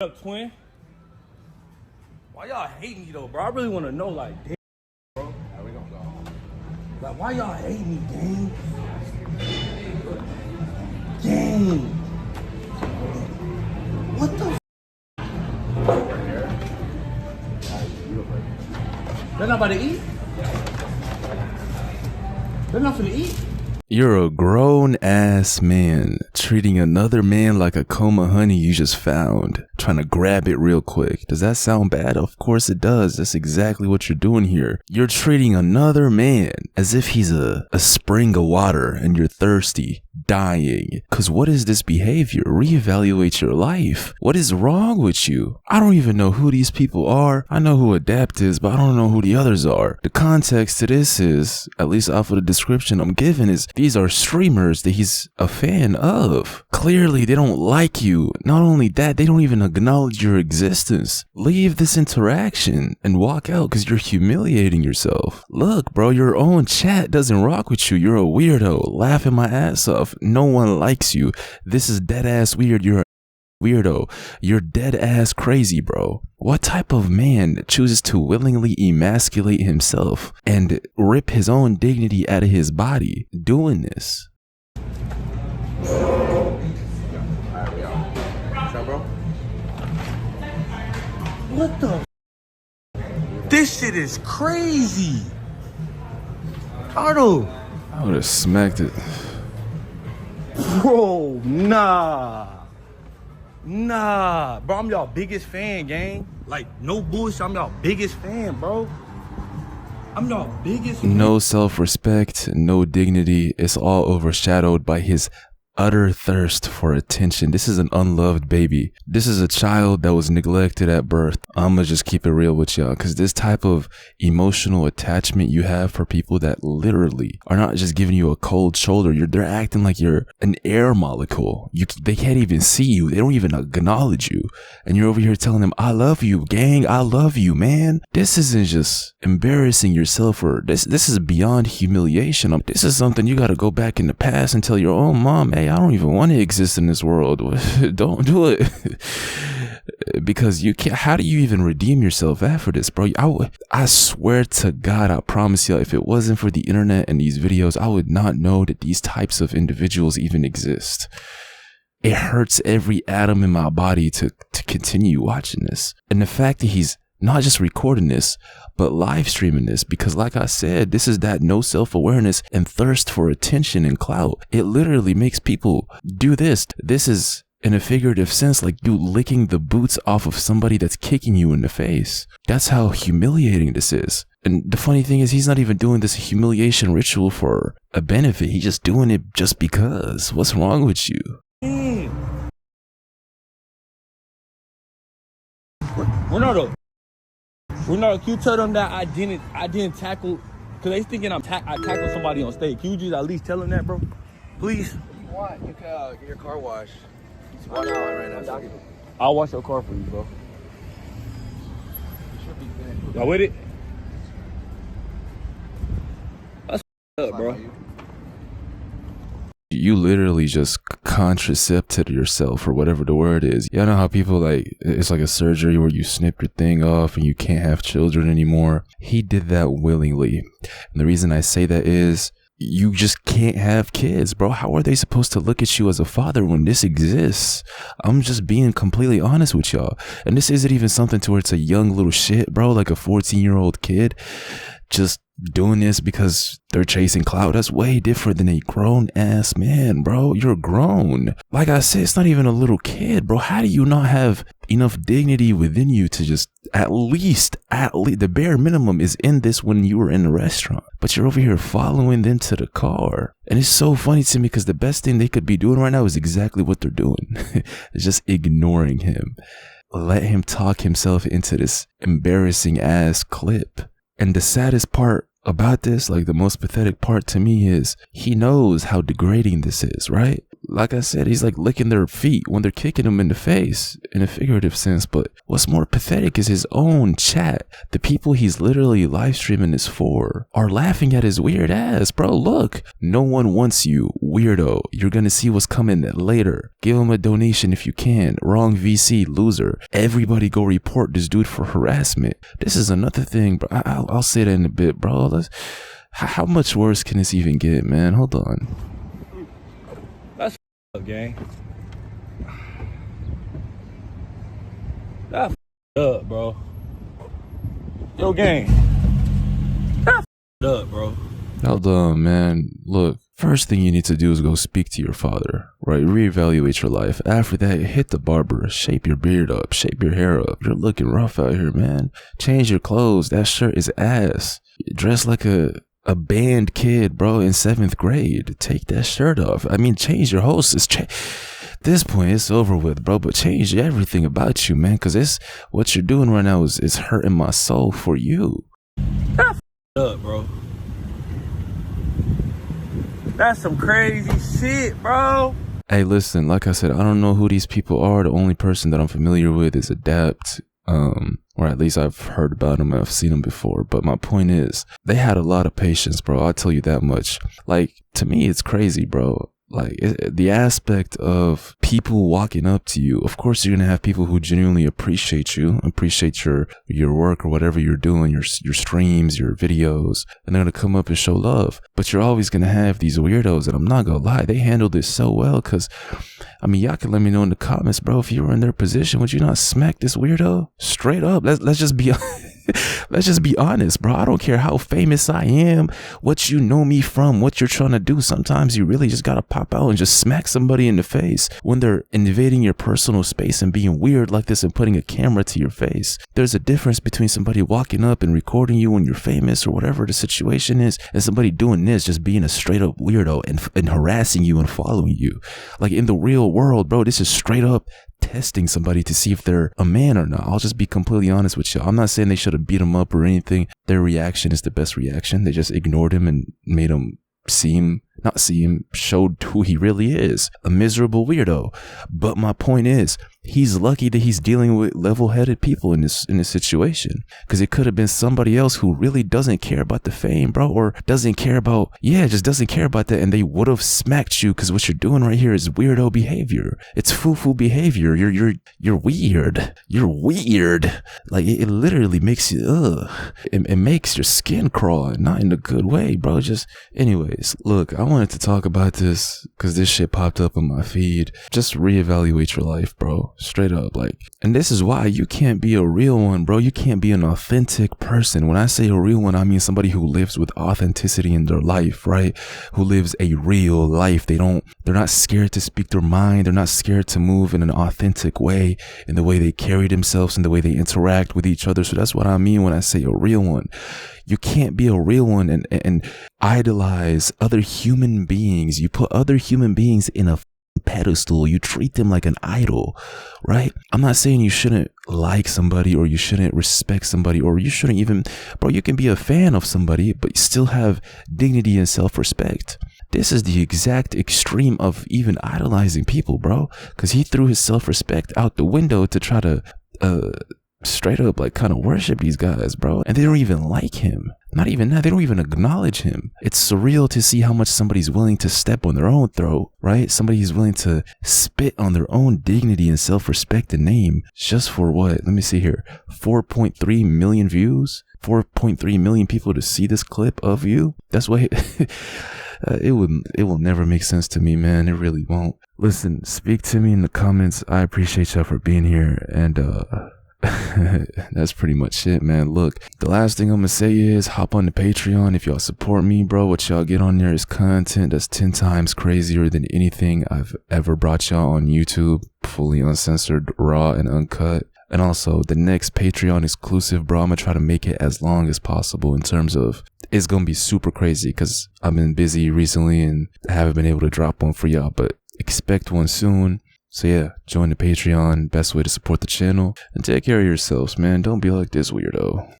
What up, twin? Why y'all hate me though, bro? I really want to know, like, damn, bro. How we gonna go? Like, why y'all hate me, gang? Gang. What the? They're not about to eat. They're not finna eat. You're a grown-ass man treating another man like a comb of honey you just found, trying to grab it real quick. Does that sound bad? Of course it does. That's exactly what you're doing here. You're treating another man as if he's a spring of water and you're thirsty, dying. Cause what is this behavior? Reevaluate your life. What is wrong with you? I don't even know who these people are. I know who Adapt is, but I don't know who the others are. The context to this is, at least off of the description I'm given, is these are streamers that he's a fan of. Clearly they don't like you. Not only that, they don't even acknowledge your existence. Leave this interaction and walk out because you're humiliating yourself. Look, bro, your own chat doesn't rock with you. You're a weirdo, laughing my ass off. No one likes you. This is dead ass weird. You're a weirdo. You're dead ass crazy, bro. What type of man chooses to willingly emasculate himself and rip his own dignity out of his body doing this? What the? This shit is crazy. Otto. I would have smacked it. Bro, nah. Bro, I'm y'all biggest fan, gang. Like, no bullshit, I'm y'all biggest fan, bro. I'm y'all biggest fan. No self-respect, no dignity. It's all overshadowed by his utter thirst for attention. This is an unloved baby. This is a child that was neglected at birth. I'ma just keep it real with y'all, because this type of emotional attachment you have for people that literally are not just giving you a cold shoulder. They're acting like you're an air molecule. They can't even see you. They don't even acknowledge you. And you're over here telling them, I love you, gang. I love you, man. This isn't just embarrassing yourself, or this is beyond humiliation. This is something you got to go back in the past and tell your own mom, hey, I don't even want to exist in this world. Don't do it. Because you can't. How do you even redeem yourself after this, bro? I swear to God, I promise you, if it wasn't for the internet and these videos, I would not know that these types of individuals even exist. It hurts every atom in my body to continue watching this. And the fact that he's not just recording this, but live streaming this, because like I said, this is that no self-awareness and thirst for attention and clout. It literally makes people do this. This is, in a figurative sense, like you licking the boots off of somebody that's kicking you in the face. That's how humiliating this is. And the funny thing is, he's not even doing this humiliation ritual for a benefit. He's just doing it just because. What's wrong with you? Ronaldo, can you tell them that I didn't tackle, because they thinking I tackled somebody on stage. Can you just at least tell them that, bro? Please? If you want, you can get your car washed. It's washed out right now. I'll wash your car for you, bro. You should be finished. Y'all with it? That's up, bro. You literally just contracepted yourself, or whatever the word is. Y'all know how people, like, it's like a surgery where you snip your thing off and you can't have children anymore. He did that willingly. And the reason I say that is, you just can't have kids, bro. How are they supposed to look at you as a father when this exists? I'm just being completely honest with y'all. And this isn't even something to where it's a young little shit, bro, like a 14-year-old kid just doing this because they're chasing clout. That's way different than a grown-ass man, bro. You're grown. Like I said, it's not even a little kid, bro. How do you not have enough dignity within you to just at least the bare minimum is in this when you were in the restaurant, but you're over here following them to the car? And it's so funny to me because the best thing they could be doing right now is exactly what they're doing. It's just ignoring him. Let him talk himself into this embarrassing ass clip. And the saddest part about this, like the most pathetic part to me is he knows how degrading this is, right? Like I said, he's like licking their feet when they're kicking him in the face in a figurative sense. But what's more pathetic is his own chat. The people he's literally live streaming this for are laughing at his weird ass. Bro, look, no one wants you, weirdo. You're gonna see what's coming later. Give him a donation if you can. Wrong VC, loser. Everybody go report this dude for harassment. This is another thing, bro. I'll say that in a bit, bro. How much worse can this even get, man? Hold on. That's up, gang. That's up, bro. Yo, gang. That's up, bro. Hold on, man. Look, first thing you need to do is go speak to your father, right? Reevaluate your life. After that, hit the barber, shape your beard up, shape your hair up. You're looking rough out here, man. Change your clothes. That shirt is ass. Dress like a band kid, bro, in 7th grade. Take that shirt off. I mean, change your whole... This point, it's over with, bro, but change everything about you, man, because what you're doing right now is hurting my soul for you. That's up, bro. That's some crazy shit, bro. Hey, listen, like I said, I don't know who these people are. The only person that I'm familiar with is Adapt, or at least I've heard about them and I've seen them before. But my point is, they had a lot of patience, bro. I'll tell you that much. Like, to me, it's crazy, bro. Like, the aspect of people walking up to you, of course you're gonna have people who genuinely appreciate you, appreciate your work or whatever you're doing, your streams, your videos, and they're gonna come up and show love. But you're always gonna have these weirdos, and I'm not gonna lie, they handled this so well. Because I mean, y'all can let me know in the comments, bro, if you were in their position, would you not smack this weirdo straight up? Let's just be let's just be honest, bro. I don't care how famous I am, what you know me from, what you're trying to do. Sometimes you really just gotta pop out and just smack somebody in the face when they're invading your personal space and being weird like this and putting a camera to your face. There's a difference between somebody walking up and recording you when you're famous or whatever the situation is, and somebody doing this, just being a straight up weirdo and harassing you and following you. Like, in the real world, bro, this is straight up testing somebody to see if they're a man or not. I'll just be completely honest with you. I'm not saying they should have beat him up or anything. Their reaction is the best reaction. They just ignored him and made him showed who he really is, a miserable weirdo. But my point is, he's lucky that he's dealing with level-headed people in this situation, because it could have been somebody else who really doesn't care about the fame, bro, or doesn't care about just doesn't care about that, and they would have smacked you, because what you're doing right here is weirdo behavior. It's foo-foo behavior. You're weird. You're weird. Like, it literally makes you it makes your skin crawl, not in a good way, bro. Just anyways, look, I wanted to talk about this because this shit popped up on my feed. Just reevaluate your life, bro. Straight up, like, and this is why you can't be a real one, bro. You can't be an authentic person. When I say a real one, I mean somebody who lives with authenticity in their life, right? Who lives a real life. They're not scared to speak their mind. They're not scared to move in an authentic way, in the way they carry themselves and the way they interact with each other. So that's what I mean when I say a real one. You can't be a real one and idolize other human beings. You put other human beings in a pedestal. You treat them like an idol, right? I'm not saying you shouldn't like somebody or you shouldn't respect somebody or you shouldn't even, bro, you can be a fan of somebody but still have dignity and self-respect. This is the exact extreme of even idolizing people, bro, because he threw his self-respect out the window to try to straight up like kind of worship these guys, bro, and they don't even like him. Not even that, they don't even acknowledge him. It's surreal to see how much somebody's willing to step on their own throat, right? Somebody's willing to spit on their own dignity and self-respect and name just for what? Let me see here. 4.3 million views? 4.3 million people to see this clip of you? That's what it will never make sense to me, man. It really won't. Listen, speak to me in the comments. I appreciate y'all for being here, and that's pretty much it, man. Look, the last thing I'm gonna say is hop on the Patreon. If y'all support me, bro, what y'all get on there is content that's 10 times crazier than anything I've ever brought y'all on YouTube, fully uncensored, raw and uncut. And also the next Patreon exclusive, bro, I'm gonna try to make it as long as possible in terms of it's gonna be super crazy because I've been busy recently and I haven't been able to drop one for y'all, but expect one soon. So yeah, join the Patreon, best way to support the channel, and take care of yourselves, man. Don't be like this weirdo.